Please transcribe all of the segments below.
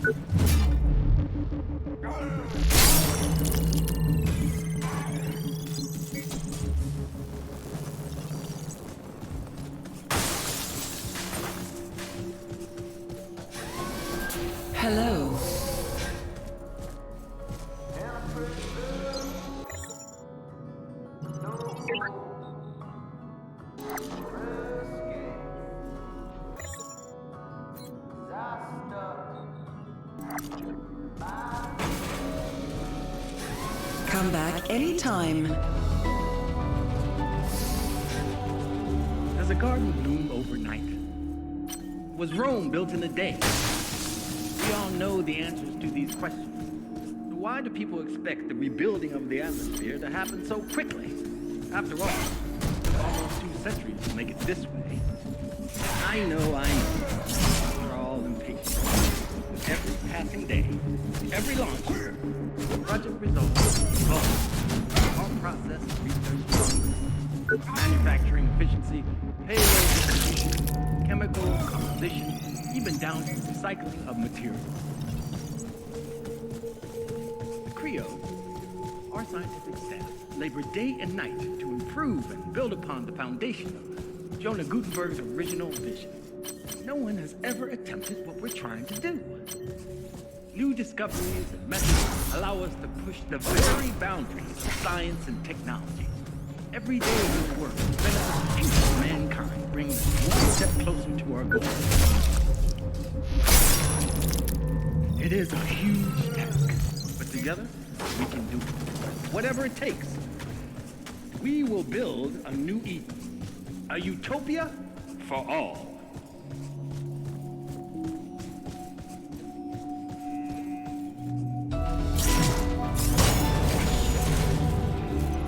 Hello. Come back anytime. Does a garden bloom overnight? Was Rome built in a day? We all know the answers to these questions. So why do people expect the rebuilding of the atmosphere to happen so quickly? After all, it's almost 2 centuries to make it this way. I know. We're all impatient. With every passing day, every launch, project results, our process of research, manufacturing efficiency, payload distribution, chemical composition, even down to recycling of materials. The CREO, our scientific staff, labor day and night to improve and build upon the foundation of Jonah Gutenberg's original vision. No one has ever attempted what we're trying to do. New discoveries and methods allow us to push the very boundaries of science and technology. Every day we work to benefit the future of mankind, bringing us one step closer to our goal. It is a huge task, but together we can do it. Whatever it takes. We will build a new Eden, a utopia for all.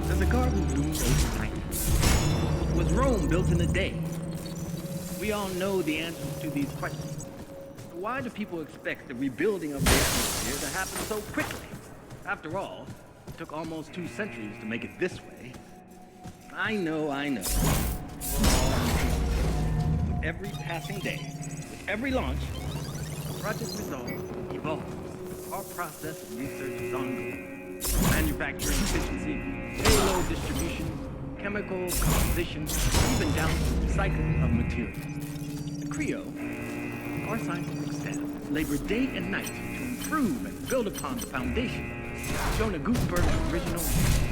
Does a garden bloom overnight? Was Rome built in a day? We all know the answers to these questions. So why do people expect the rebuilding of the atmosphere to happen so quickly? After all, it took almost 2 centuries to make it this way. I know. With every passing day, with every launch, project results evolves. Our process of research is ongoing. Manufacturing efficiency, payload distribution, chemical composition, even down to recycling of materials. The CREO, our scientific staff, labor day and night to improve and build upon the foundation of Jonah Gutenberg's original vision.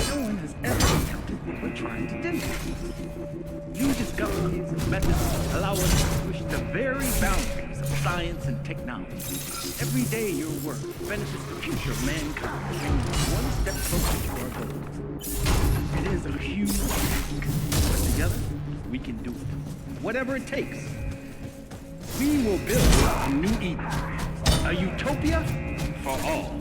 No one has ever attempted what we're trying to do. New discoveries and methods allow us to push the very boundaries of science and technology. Every day your work benefits the future of mankind, bringing us one step closer to our goals. It is a huge task, but together we can do it. Whatever it takes. We will build a new Eden, a utopia for all.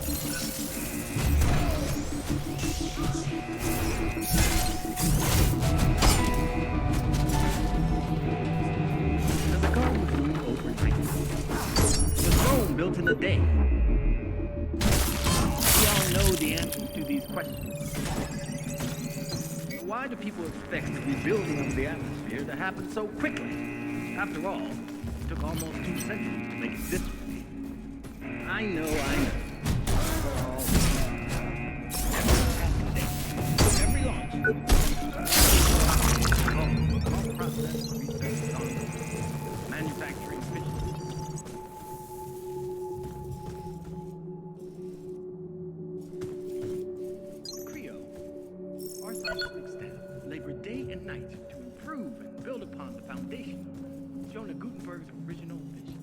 Does a garden bloom overnight? Was Rome built in a day? We all know the answers to these questions. Why do people expect the rebuilding of the atmosphere to happen so quickly? After all, it took almost 2 centuries to make it this way. I know. Every launch, all process of research is ongoing. Manufacturing efficiency. CREO, our scientific staff, labor day and night to improve and build upon the foundation of Jonah Gutenberg's original vision.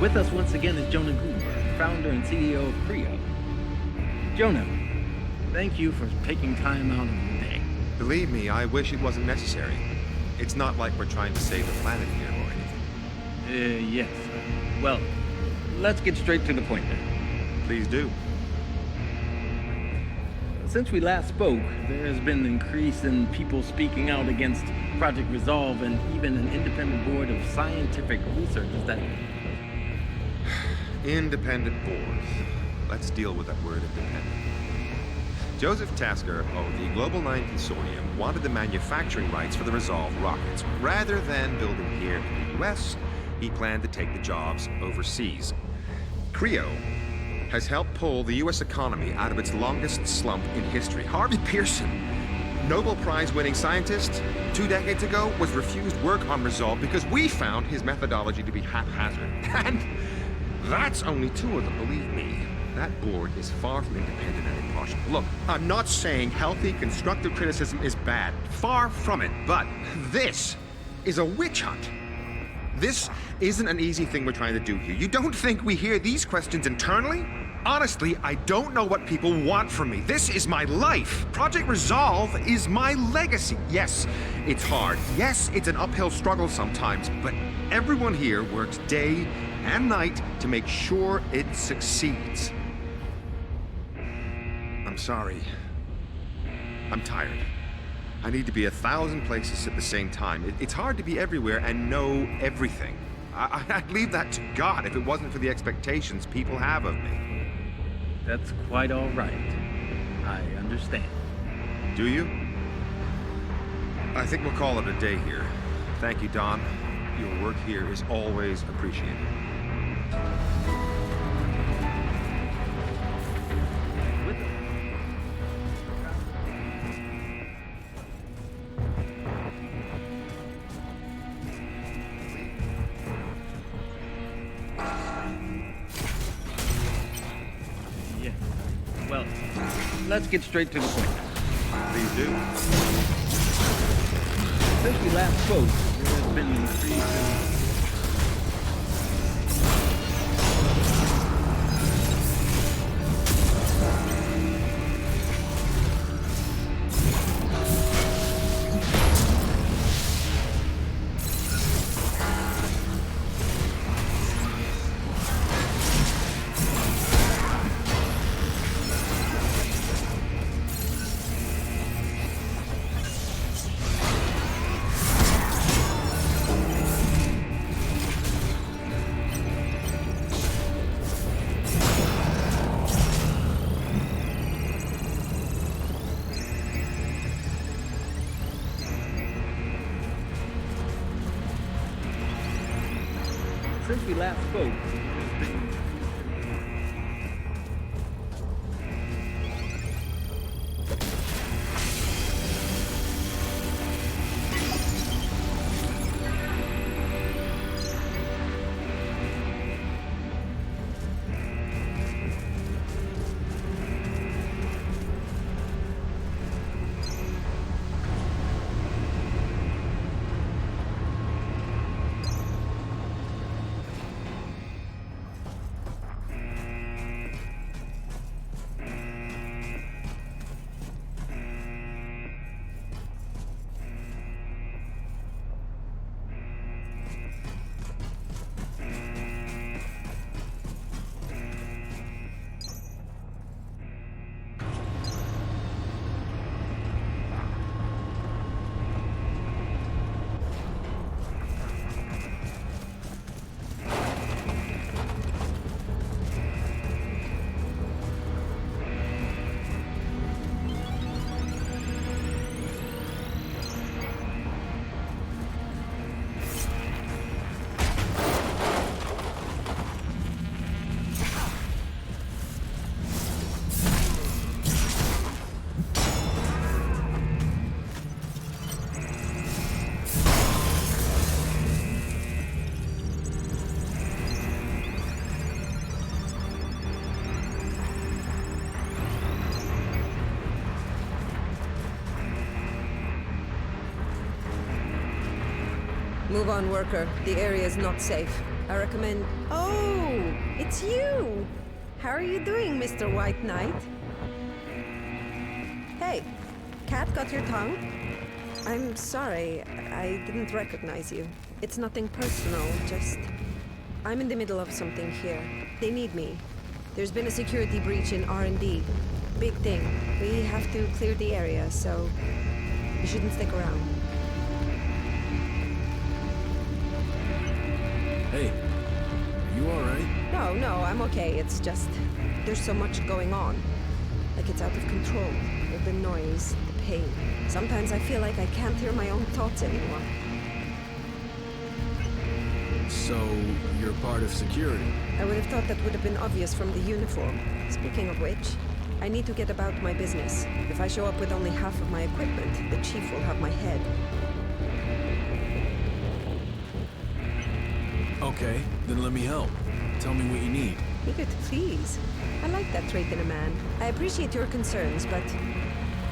With us once again is Jonah Gruber, founder and CEO of Creo. Jonah, thank you for taking time out of your day. Believe me, I wish it wasn't necessary. It's not like we're trying to save the planet here or anything. Yes. Well, let's get straight to the point then. Please do. Since we last spoke, there has been an increase in people speaking out against Project Resolve and even an independent board of scientific researchers that... Independent boards. Let's deal with that word independent. Joseph Tasker of the Global 9 Consortium wanted the manufacturing rights for the Resolve rockets. Rather than building here in the US, he planned to take the jobs overseas. Creo has helped pull the US economy out of its longest slump in history. Harvey Pearson, Nobel Prize-winning scientist, 2 decades ago, was refused work on Resolve because we found his methodology to be haphazard. And that's only 2 of them, believe me. That board is far from independent and impartial. Look, I'm not saying healthy, constructive criticism is bad. Far from it. But this is a witch hunt. This isn't an easy thing we're trying to do here. You don't think we hear these questions internally? Honestly, I don't know what people want from me. This is my life. Project Resolve is my legacy. Yes, it's hard. Yes, it's an uphill struggle sometimes, but everyone here works day and night to make sure it succeeds. I'm sorry. I'm tired. I need to be 1,000 places at the same time. It's hard to be everywhere and know everything. I'd leave that to God if it wasn't for the expectations people have of me. That's quite all right. I understand. Do you? I think we'll call it a day here. Thank you, Don. Your work here is always appreciated. Well, let's get straight to the point. Please do. Since we last spoke, there has been an increase in... Since we last spoke, there's been... Move on, worker. The area is not safe. I recommend... Oh! It's you! How are you doing, Mr. White Knight? Hey, cat got your tongue? I'm sorry, I didn't recognize you. It's nothing personal, just... I'm in the middle of something here. They need me. There's been a security breach in R&D. Big thing. We have to clear the area, so... you shouldn't stick around. Hey, are you alright? No, I'm okay. It's just... there's so much going on. Like it's out of control. The noise, the pain. Sometimes I feel like I can't hear my own thoughts anymore. So, you're part of security? I would have thought that would have been obvious from the uniform. Speaking of which, I need to get about my business. If I show up with only half of my equipment, the chief will have my head. Okay, then let me help. Tell me what you need. Eager to please. I like that trait in a man. I appreciate your concerns, but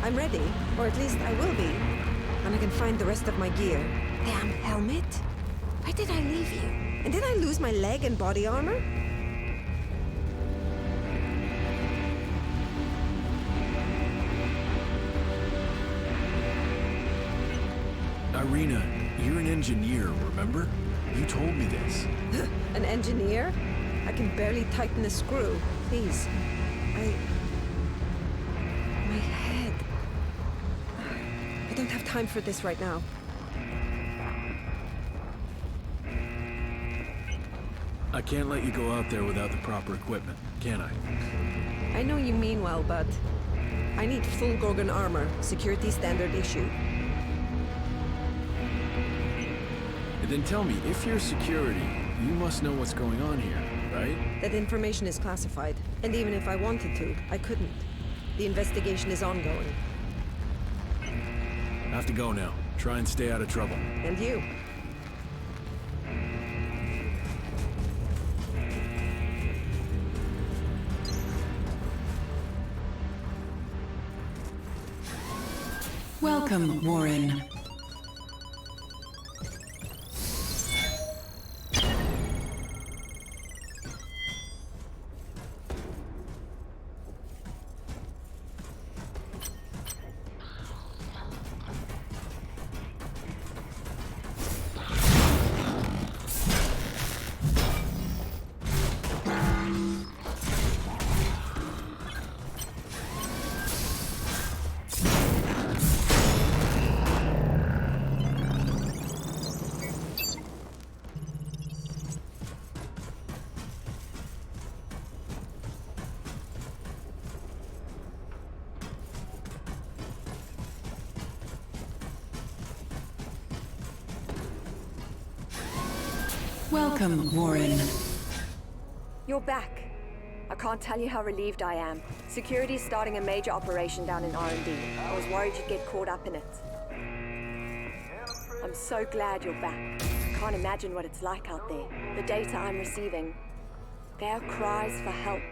I'm ready, or at least I will be. And I can find the rest of my gear. Damn helmet! Where did I leave you? And did I lose my leg and body armor? Irina, you're an engineer, remember? You told me this. An engineer? I can barely tighten a screw. Please. My head. I don't have time for this right now. I can't let you go out there without the proper equipment, can I? I know you mean well, but I need full Gorgon armor, security standard issue. Then tell me, if you're security, you must know what's going on here, right? That information is classified, and even if I wanted to, I couldn't. The investigation is ongoing. I have to go now. Try and stay out of trouble. And you? Welcome, Warren. Welcome, Warren. You're back. I can't tell you how relieved I am. Security's starting a major operation down in R&D. I was worried you'd get caught up in it. I'm so glad you're back. I can't imagine what it's like out there. The data I'm receiving, they are cries for help.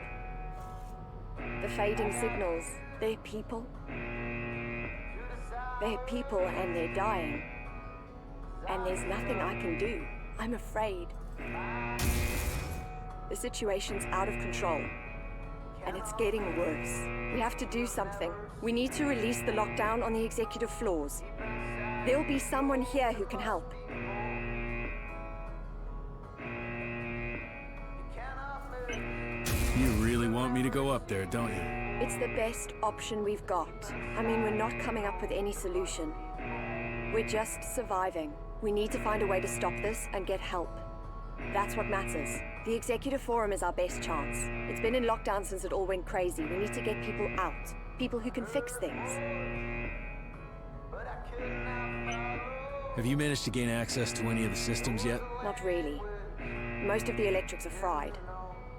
The fading signals, they're people. They're people and they're dying. And there's nothing I can do. I'm afraid. The situation's out of control. And it's getting worse. We have to do something. We need to release the lockdown on the executive floors. There'll be someone here who can help. You really want me to go up there, don't you? It's the best option we've got. I mean, we're not coming up with any solution. We're just surviving. We need to find a way to stop this and get help. That's what matters. The Executive Forum is our best chance. It's been in lockdown since it all went crazy. We need to get people out. People who can fix things. Have you managed to gain access to any of the systems yet? Not really. Most of the electrics are fried.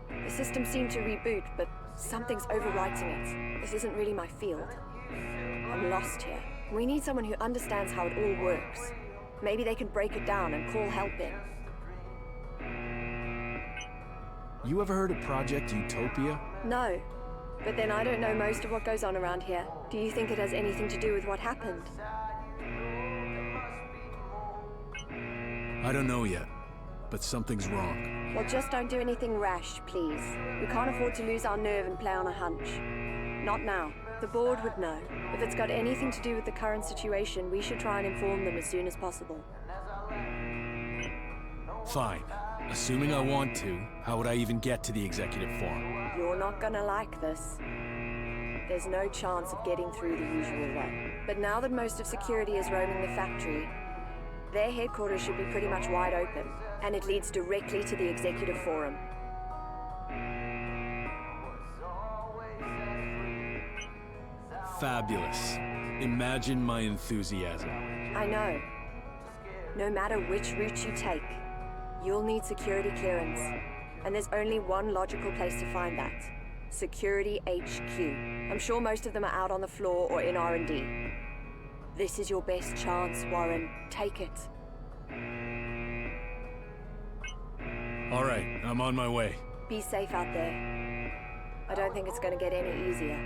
The system seemed to reboot, but something's overwriting it. This isn't really my field. I'm lost here. We need someone who understands how it all works. Maybe they can break it down and call help in. You ever heard of Project Utopia? No. But then I don't know most of what goes on around here. Do you think it has anything to do with what happened? I don't know yet, but something's wrong. Well, just don't do anything rash, please. We can't afford to lose our nerve and play on a hunch. Not now. The board would know. If it's got anything to do with the current situation, we should try and inform them as soon as possible. Fine. Assuming I want to, how would I even get to the executive forum? You're not gonna like this. There's no chance of getting through the usual way. But now that most of security is roaming the factory, their headquarters should be pretty much wide open, and it leads directly to the executive forum. Fabulous. Imagine my enthusiasm. I know. No matter which route you take, you'll need security clearance. And there's only one logical place to find that. Security HQ. I'm sure most of them are out on the floor or in R&D. This is your best chance, Warren. Take it. All right, I'm on my way. Be safe out there. I don't think it's gonna get any easier.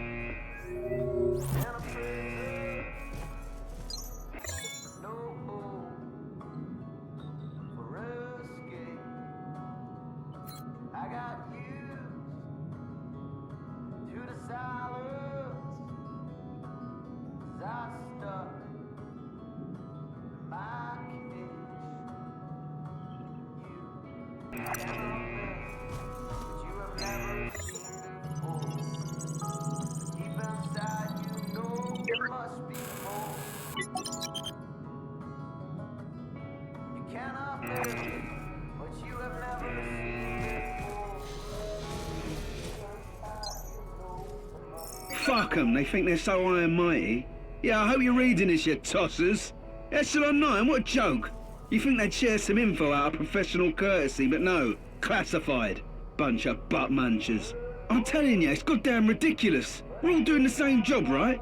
Fuck 'em, they think they're so high and mighty. Yeah, I hope you're reading this, you tossers. Echelon 9, what a joke. You think they'd share some info out of professional courtesy, but no, classified. Bunch of butt munchers. I'm telling you, it's goddamn ridiculous. We're all doing the same job, right?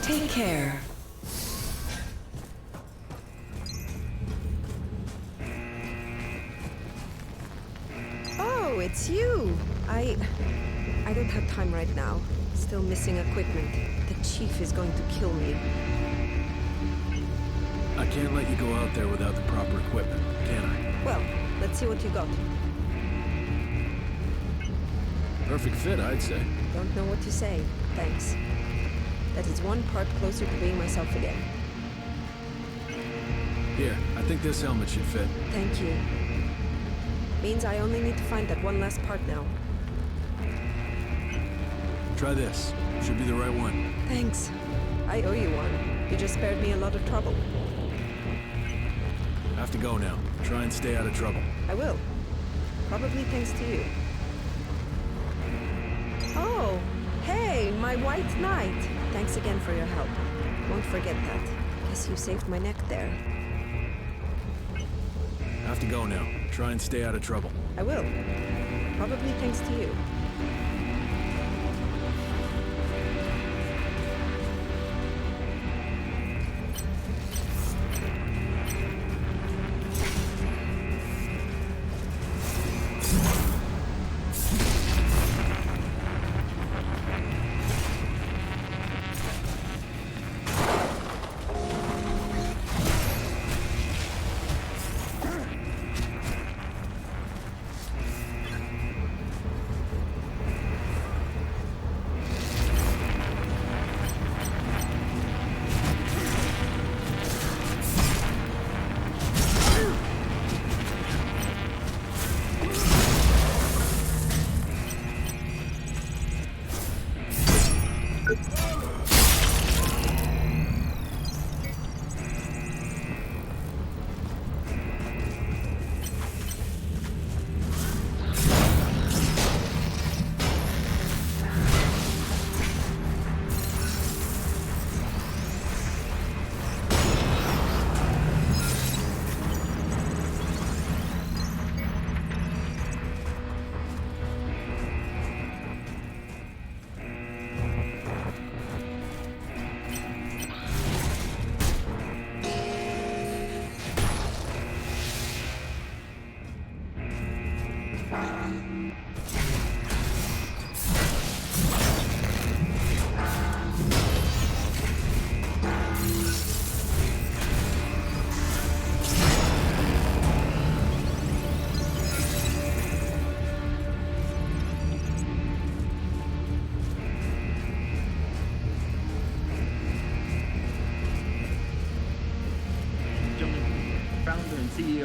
Take care. Oh, it's you. I don't have time right now. Still missing equipment. The chief is going to kill me. I can't let you go out there without the proper equipment, can I? Well, let's see what you got. Perfect fit, I'd say. Don't know what to say. Thanks. That is one part closer to being myself again. Here, I think this helmet should fit. Thank you. Means I only need to find that one last part now. Try this. Should be the right one. Thanks. I owe you one. You just spared me a lot of trouble. Have to go now. Try and stay out of trouble. I will. Probably thanks to you. Oh, hey, my white knight. Thanks again for your help. Won't forget that. Guess you saved my neck there. Have to go now. Try and stay out of trouble. I will. Probably thanks to you.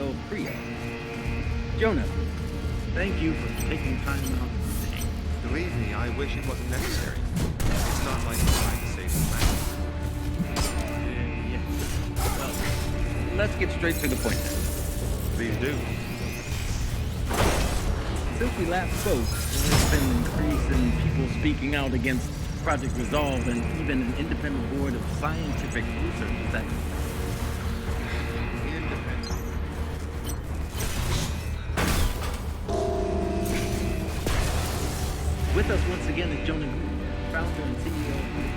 CEO of Trio. Jonah, thank you for taking time out today. Believe me, I wish it wasn't necessary. It's not like I'm trying to save the planet. Yeah. Well, let's get straight to the point then. Please do. Since we last spoke, there's been an increase in people speaking out against Project Resolve and even an independent board of scientific researchers that... Independent. With us once again is Jonah Gould, founder and CEO of Многие.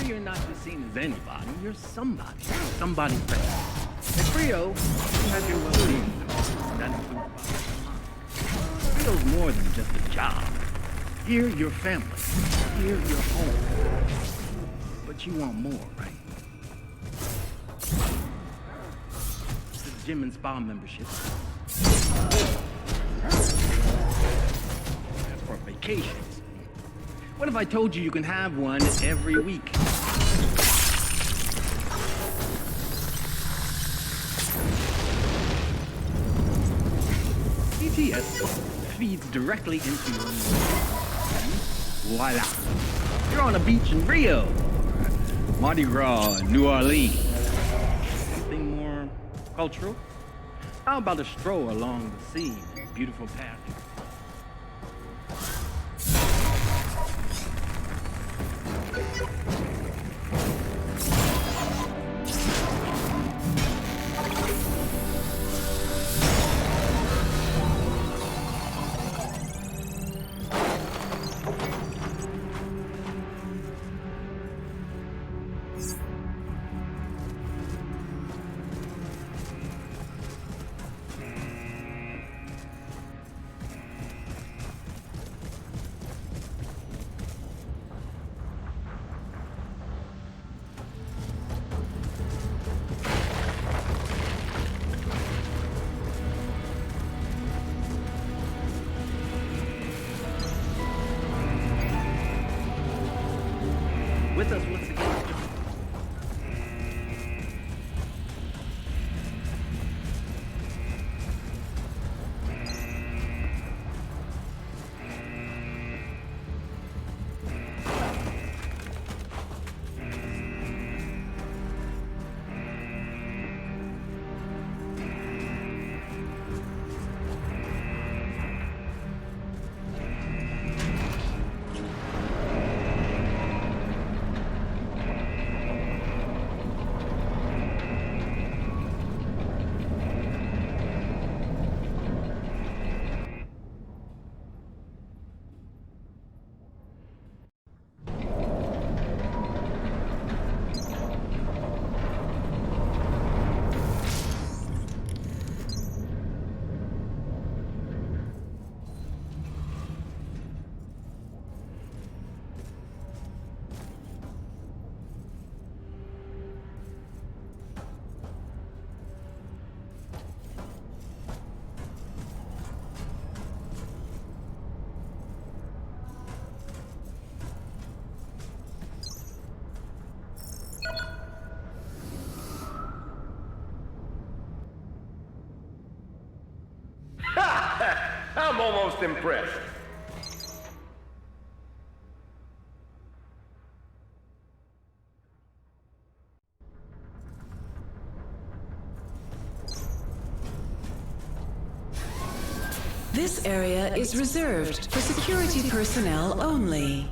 You're not just seen as anybody, you're somebody. Somebody special. At Trio, you have your well-being. That includes body. Trio's more than just a job. Here, your family. Here, your home. But you want more, right? This is gym and spa membership. As for vacations, what if I told you you can have one every week? ETS feeds directly into your and voila. You're on a beach in Rio, Mardi Gras in New Orleans. Something more cultural? How about a stroll along the sea, beautiful path? with us once again. I'm almost impressed. This area is reserved for security personnel only.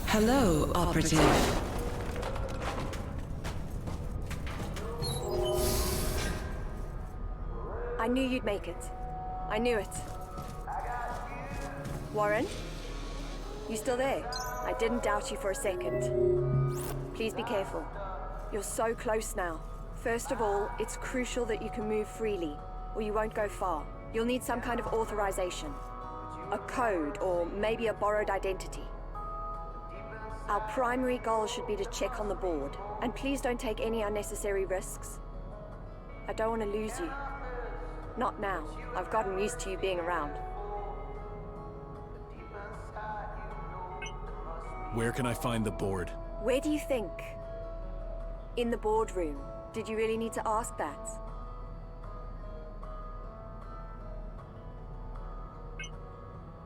Hello, operative. I knew you'd make it. I knew it. Warren? You still there? I didn't doubt you for a second. Please be careful. You're so close now. First of all, it's crucial that you can move freely, or you won't go far. You'll need some kind of authorization. A code, or maybe a borrowed identity. Our primary goal should be to check on the board. And please don't take any unnecessary risks. I don't want to lose you. Not now. I've gotten used to you being around. Where can I find the board? Where do you think? In the boardroom. Did you really need to ask that?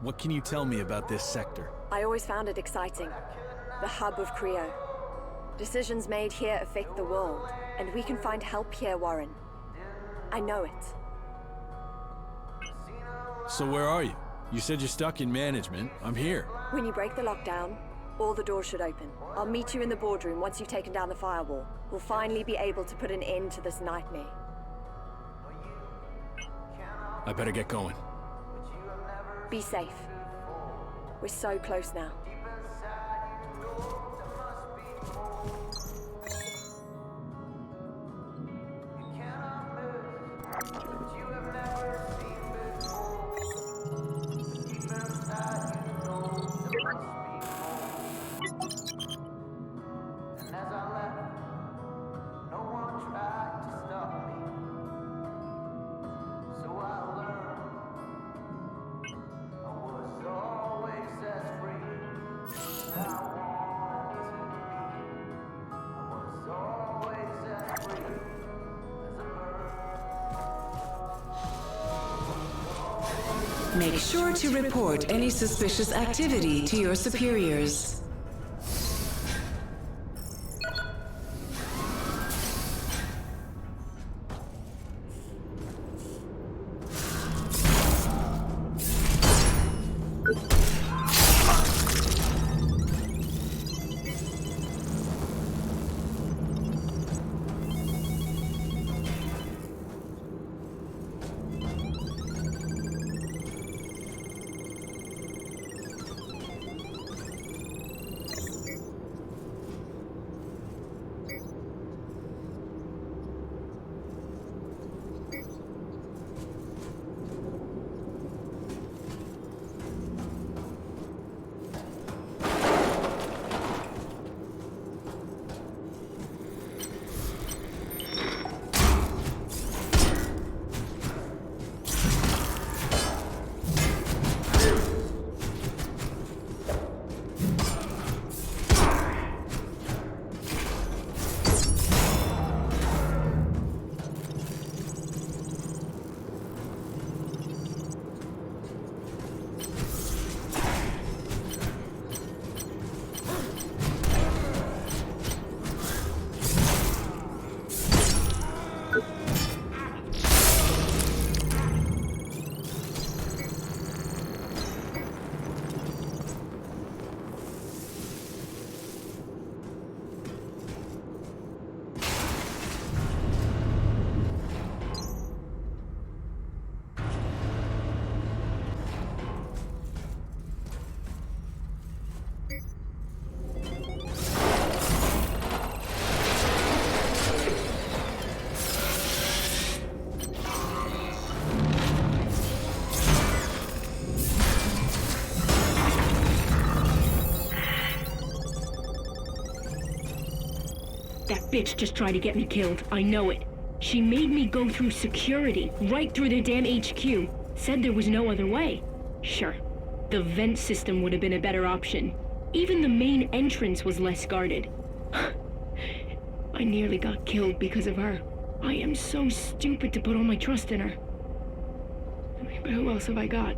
What can you tell me about this sector? I always found it exciting. The hub of Creo. Decisions made here affect the world, and we can find help here, Warren. I know it. So where are you? You said you're stuck in management. I'm here. When you break the lockdown, all the doors should open. I'll meet you in the boardroom once you've taken down the firewall. We'll finally be able to put an end to this nightmare. I better get going. Be safe. We're so close now. Make sure to report any suspicious activity to your superiors. That bitch just tried to get me killed. I know it. She made me go through security, right through their damn HQ. Said there was no other way. Sure, the vent system would have been a better option. Even the main entrance was less guarded. I nearly got killed because of her. I am so stupid to put all my trust in her. But who else have I got?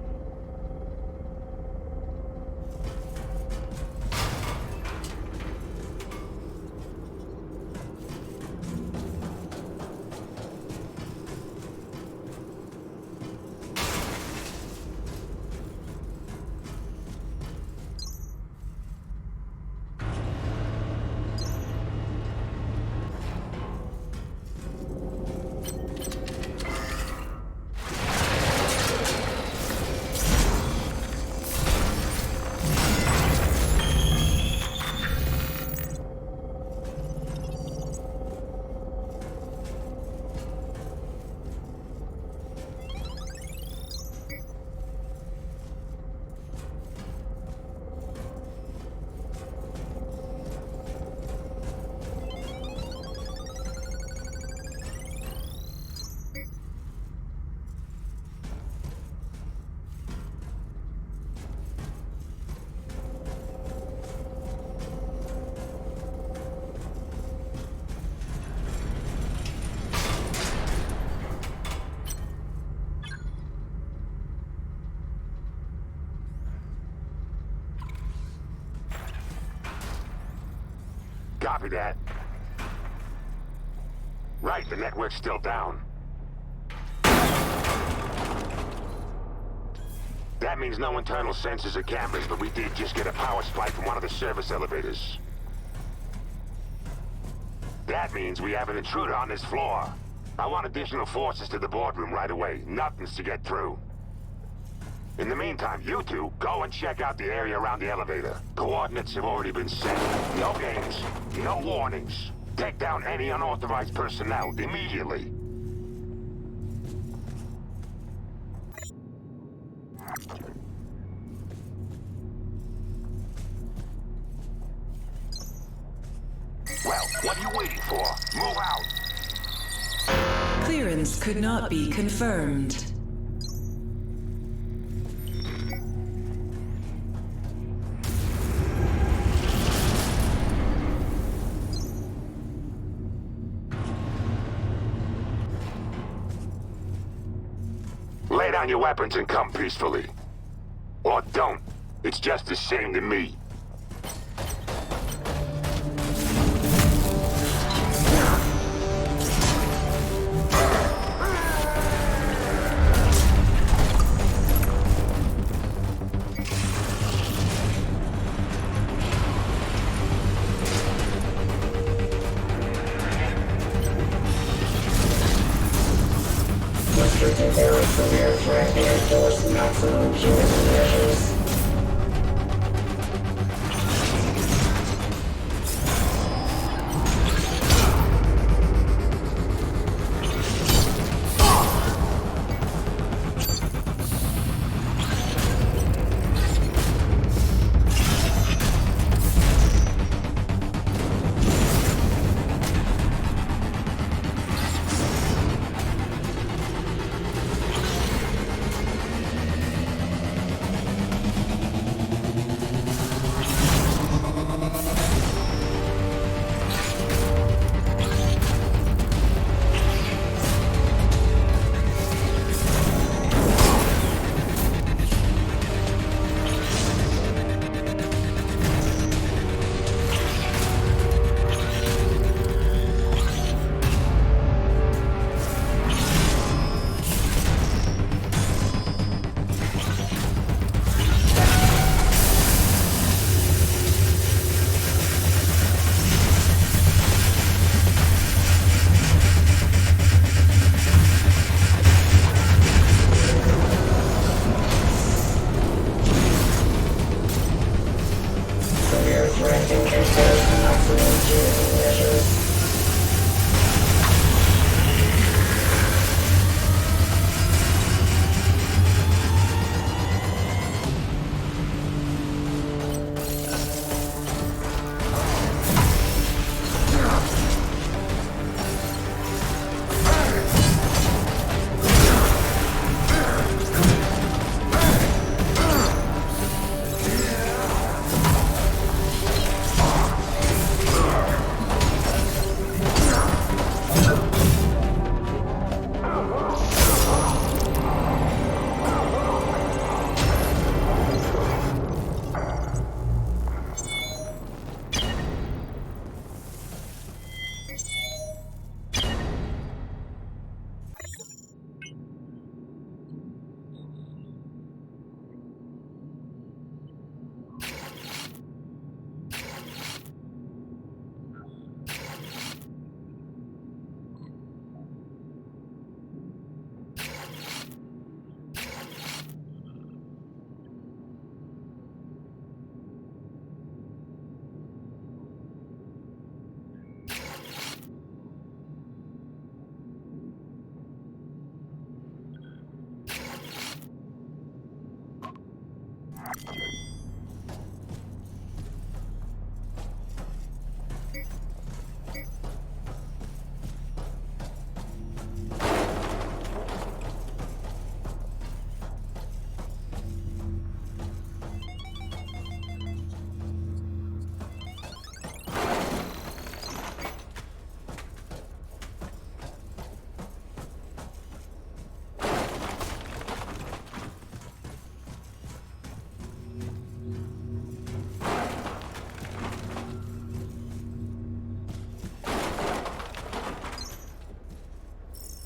Copy that. Right, the network's still down. That means no internal sensors or cameras, but we did just get a power spike from one of the service elevators. That means we have an intruder on this floor. I want additional forces to the boardroom right away. Nothing's to get through. In the meantime, you two, go and check out the area around the elevator. Coordinates have already been set. No games, no warnings. Take down any unauthorized personnel immediately. Well, what are you waiting for? Move out! Clearance could not be confirmed. Lay down your weapons and come peacefully. Or don't. It's just the same to me. Maximum security measures.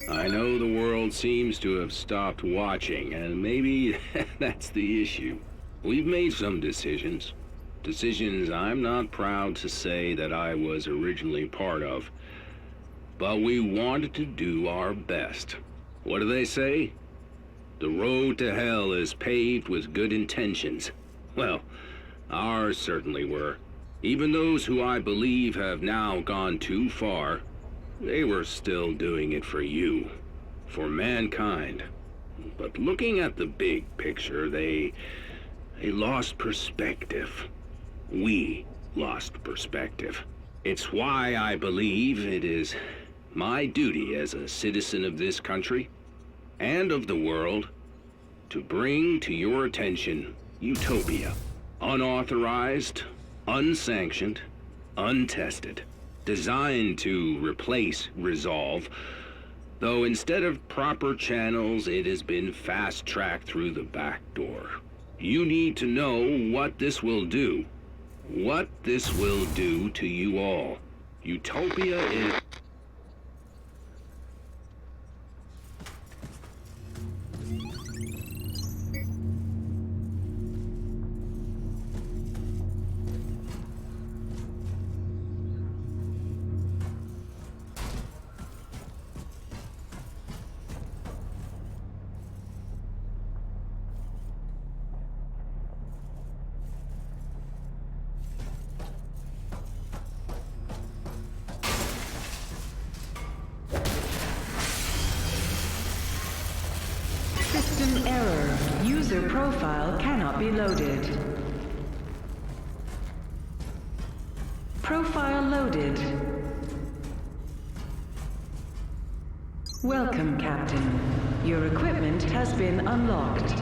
I know the world seems to have stopped watching, and maybe that's the issue. We've made some decisions. Decisions I'm not proud to say that I was originally part of. But we wanted to do our best. What do they say? The road to hell is paved with good intentions. Well, ours certainly were. Even those who I believe have now gone too far, they were still doing it for you, for mankind. But looking at the big picture, they lost perspective. We lost perspective. It's why I believe it is my duty as a citizen of this country and of the world to bring to your attention utopia. Unauthorized, unsanctioned, untested. Designed to replace resolve, though instead of proper channels, it has been fast-tracked through the back door. You need to know what this will do. What this will do to you all. Utopia is... System error. User profile cannot be loaded. Profile loaded. Welcome, Captain. Your equipment has been unlocked.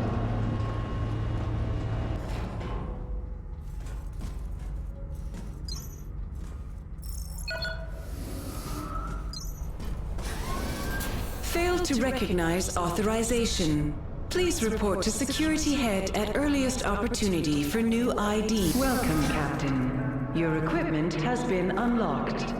Failed to recognize authorization. Please report to security head at earliest opportunity for new ID. Welcome, Captain. Your equipment has been unlocked.